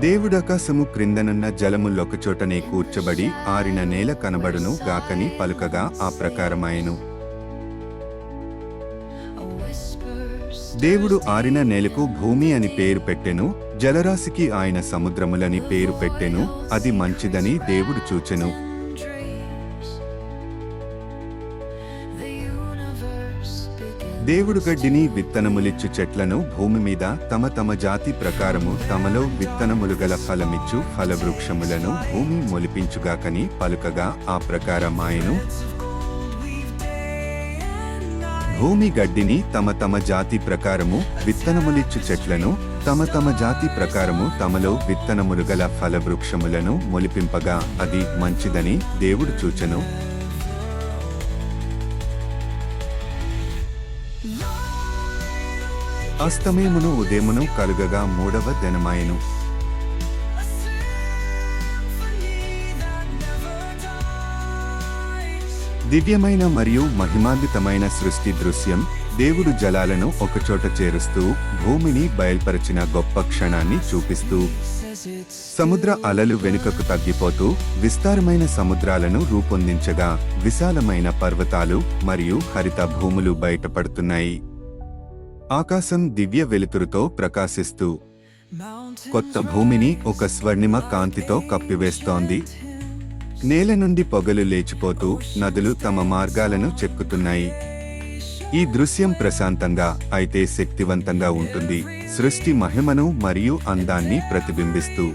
దేవుడాకాశము క్రిందనున్న జలములొకచోటనే కూర్చబడి ఆరిన నేల కనబడును గాకని పలుకగా ఆ ప్రకారమాయెను. దేవుడు ఆరిన నేలకు భూమి అని పేరు పెట్టెను, జలరాశికి ఆయన సముద్రములని పేరు పెట్టెను. అది మంచిదని దేవుడు చూచెను. దేవుడు గడ్డిని విత్తనములిచ్చు చెట్లను భూమి మీద తమ తమ జాతి ప్రకారము తమలో విత్తనములు గల ఫలమిచ్చు ఫలవృక్షములను భూమి మొలిపించుగాకని పలుకగా ఆ ప్రకారమాయెను. భూమి గడ్డిని తమ తమ జాతి ప్రకారము విత్తనములిచ్చు చెట్లను తమ తమ జాతి ప్రకారము తమలో విత్తనములు గల ఫలవృక్షములను మొలిపింపగా అది మంచిదని దేవుడు చూచెను. అస్తమయమును ఉదయమును కలుగగా మూడవ దినమాయెను. దివ్యమైన మరియు మహిమాన్వితమైన సృష్టి దృశ్యం. దేవుడు జలాలను ఒకచోట చేరుస్తూ భూమిని బయల్పరచిన గొప్ప క్షణాన్ని చూపిస్తూ సముద్ర అలలు వెనుకకు తగ్గిపోతూ విస్తారమైన సముద్రాలను రూపొందించగా విశాలమైన పర్వతాలు మరియు హరిత భూములు బయటపడుతున్నాయి. ఆకాశం దివ్య వెలుతురుతో ప్రకాశిస్తూ కొత్త భూమిని ఒక స్వర్ణిమ కాంతితో కప్పివేస్తోంది. నేల నుండి పొగలు లేచిపోతూ నదులు తమ మార్గాలను చెక్కుతున్నాయి. ఈ దృశ్యం ప్రశాంతంగా అయితే శక్తివంతంగా ఉంటుంది, సృష్టి మహిమను మరియు అందాన్ని ప్రతిబింబిస్తూ.